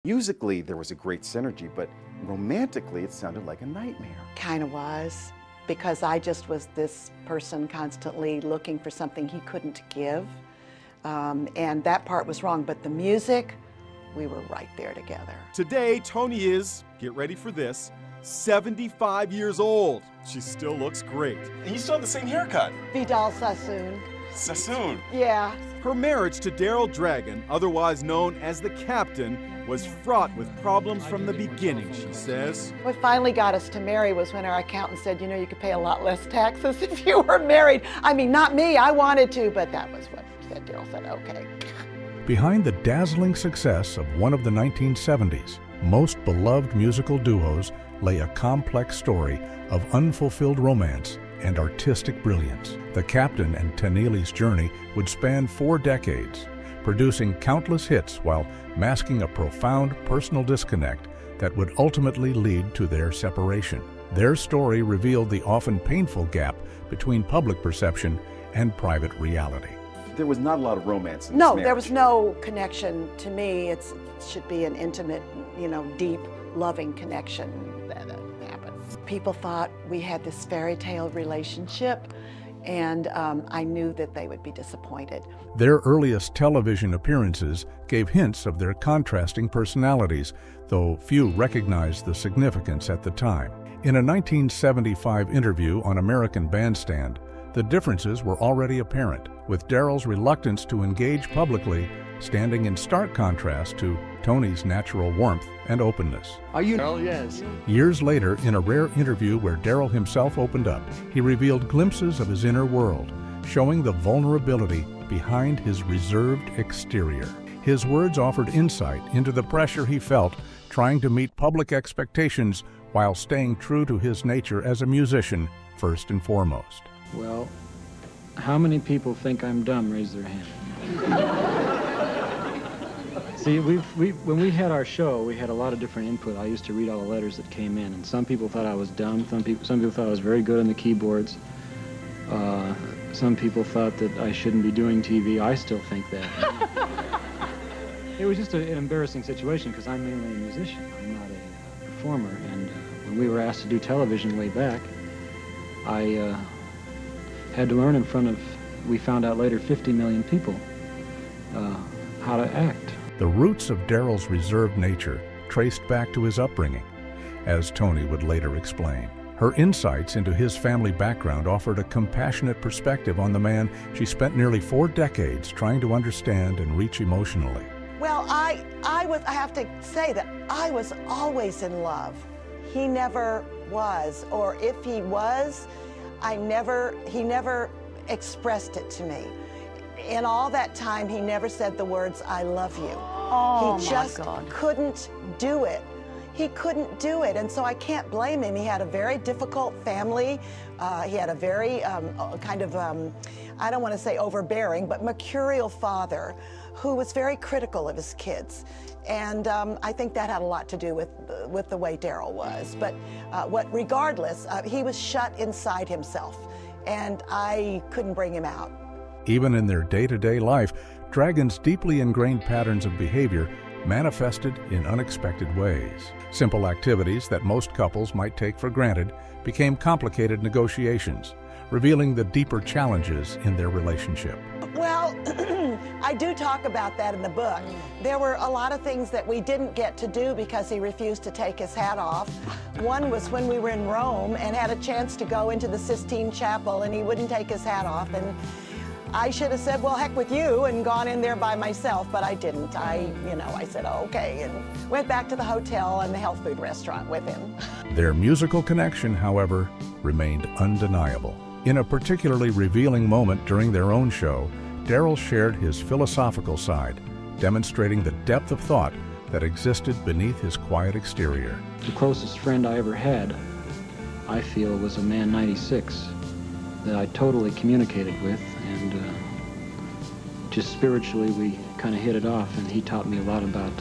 Musically, there was a great synergy, but romantically, it sounded like a nightmare. Kind of was, because I just was this person constantly looking for something he couldn't give. And that part was wrong, but the music, we were right there together. Today, Toni is, get ready for this, 75 years old. She still looks great. And you still have the same haircut. Vidal Sassoon. Sassoon. Yeah. Her marriage to Daryl Dragon, otherwise known as the Captain, was fraught with problems from the beginning, she says. What finally got us to marry was when our accountant said, you know, you could pay a lot less taxes if you were married. I mean, not me, I wanted to, but that was what said. Daryl said, okay. Behind the dazzling success of one of the 1970s most beloved musical duos lay a complex story of unfulfilled romance and artistic brilliance. The Captain and Tenelli's journey would span 4 decades, producing countless hits while masking a profound personal disconnect that would ultimately lead to their separation. Their story revealed the often painful gap between public perception and private reality. There was not a lot of romance in this No, marriage. there was no connection. To me, it should be an intimate, you know, deep, loving connection that happened. People thought we had this fairy tale relationship, and I knew that they would be disappointed. Their earliest television appearances gave hints of their contrasting personalities, though few recognized the significance at the time. In a 1975 interview on American Bandstand, the differences were already apparent, with Daryl's reluctance to engage publicly standing in stark contrast to Toni's natural warmth and openness. Are you? Oh, yes. Years later, in a rare interview where Daryl himself opened up, he revealed glimpses of his inner world, showing the vulnerability behind his reserved exterior. His words offered insight into the pressure he felt trying to meet public expectations while staying true to his nature as a musician, first and foremost. Well, how many people think I'm dumb? Raise their hand. See, when we had our show, we had a lot of different input. I used to read all the letters that came in, and some people thought I was dumb. Some people thought I was very good on the keyboards. Some people thought that I shouldn't be doing TV. I still think that. It was just an embarrassing situation because I'm mainly a musician. I'm not a performer. And when we were asked to do television way back, I had to learn in front of, we found out later, 50 million people how to act. The roots of Daryl's reserved nature traced back to his upbringing, as Toni would later explain. Her insights into his family background offered a compassionate perspective on the man she spent nearly 4 decades trying to understand and reach emotionally. Well, I have to say that I was always in love. He never was, or if he was, he never expressed it to me. In all that time, he never said the words, I love you. Oh, he just couldn't do it. He couldn't do it, and so I can't blame him. He had a very difficult family. He had a very kind of, I don't want to say overbearing, but mercurial father who was very critical of his kids. And I think that had a lot to do with the way Daryl was. But regardless, he was shut inside himself, and I couldn't bring him out. Even in their day-to-day life, Dragon's deeply ingrained patterns of behavior manifested in unexpected ways. Simple activities that most couples might take for granted became complicated negotiations, revealing the deeper challenges in their relationship. Well, I do talk about that in the book. There were a lot of things that we didn't get to do because he refused to take his hat off. One was when we were in Rome and had a chance to go into the Sistine Chapel, and he wouldn't take his hat off. And I should have said, well, heck with you, and gone in there by myself, but I didn't. I said, oh, okay, and went back to the hotel and the health food restaurant with him. Their musical connection, however, remained undeniable. In a particularly revealing moment during their own show, Daryl shared his philosophical side, demonstrating the depth of thought that existed beneath his quiet exterior. The closest friend I ever had, I feel, was a man 96 that I totally communicated with, and just spiritually we kind of hit it off, and he taught me a lot about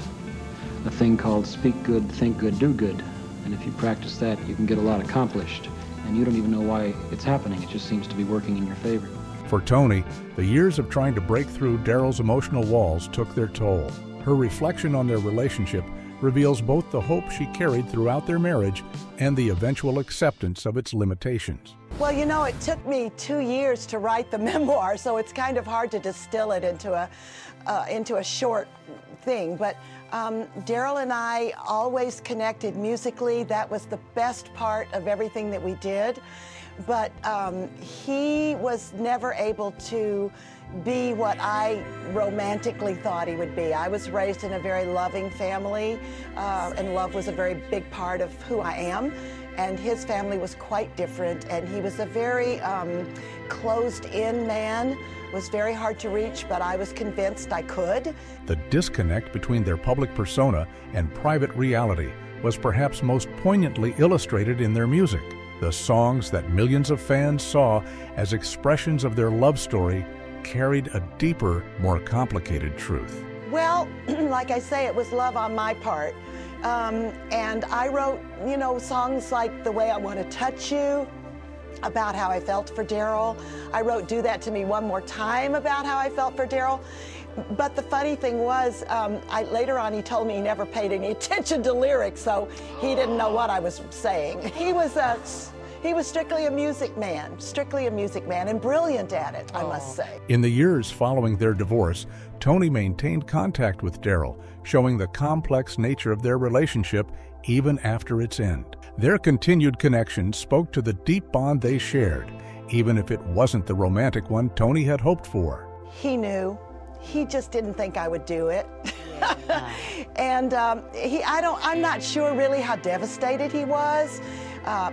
a thing called speak good, think good, do good. And if you practice that, you can get a lot accomplished, and you don't even know why it's happening. It just seems to be working in your favor. For Toni, the years of trying to break through Daryl's emotional walls took their toll. Her reflection on their relationship reveals both the hope she carried throughout their marriage and the eventual acceptance of its limitations. Well, you know, it took me 2 years to write the memoir, so it's kind of hard to distill it into a short thing. But Daryl and I always connected musically. That was the best part of everything that we did. But he was never able to be what I romantically thought he would be. I was raised in a very loving family, and love was a very big part of who I am. And his family was quite different, and he was a very closed-in man. It was very hard to reach, but I was convinced I could. The disconnect between their public persona and private reality was perhaps most poignantly illustrated in their music. The songs that millions of fans saw as expressions of their love story carried a deeper, more complicated truth. Well, like I say, it was love on my part. And I wrote, you know, songs like The Way I Want to Touch You, about how I felt for Daryl. I wrote Do That to Me One More Time, about how I felt for Daryl. But the funny thing was, later on he told me he never paid any attention to lyrics, so he didn't know what I was saying. He was strictly a music man, and brilliant at it, I must say. In the years following their divorce, Tony maintained contact with Daryl, showing the complex nature of their relationship even after its end. Their continued connection spoke to the deep bond they shared, even if it wasn't the romantic one Tony had hoped for. He knew. He just didn't think I would do it. And I'm not sure really how devastated he was.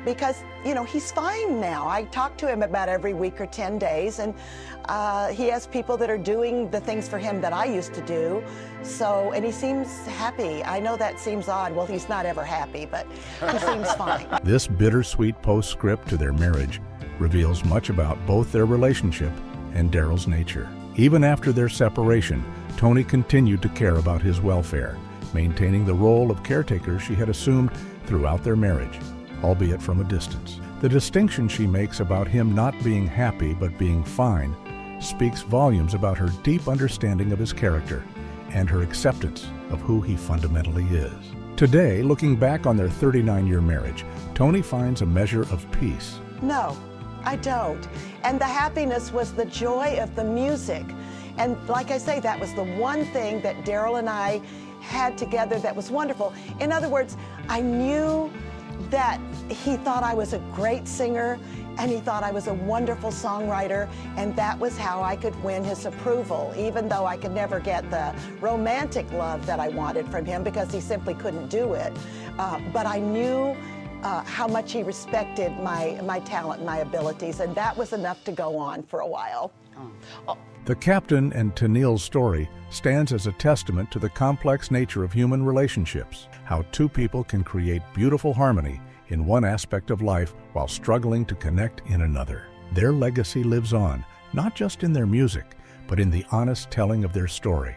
Because, you know, he's fine now. I talk to him about every week or 10 days, and he has people that are doing the things for him that I used to do. So, and he seems happy. I know that seems odd. Well, he's not ever happy, but he seems fine. This bittersweet postscript to their marriage reveals much about both their relationship and Daryl's nature. Even after their separation, Tony continued to care about his welfare, maintaining the role of caretaker she had assumed throughout their marriage, albeit from a distance. The distinction she makes about him not being happy but being fine speaks volumes about her deep understanding of his character and her acceptance of who he fundamentally is. Today, looking back on their 39-year marriage, Tony finds a measure of peace. No, I don't. And the happiness was the joy of the music. And like I say, that was the one thing that Daryl and I had together that was wonderful. In other words, I knew that he thought I was a great singer, and he thought I was a wonderful songwriter, and that was how I could win his approval, even though I could never get the romantic love that I wanted from him because he simply couldn't do it. But I knew how much he respected my talent and my abilities, and that was enough to go on for a while. The Captain and Tennille's story stands as a testament to the complex nature of human relationships, how two people can create beautiful harmony in one aspect of life while struggling to connect in another. Their legacy lives on, not just in their music, but in the honest telling of their story,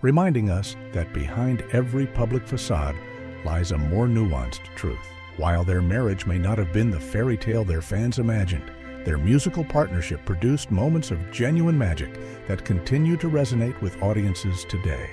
reminding us that behind every public facade lies a more nuanced truth. While their marriage may not have been the fairy tale their fans imagined, their musical partnership produced moments of genuine magic that continue to resonate with audiences today.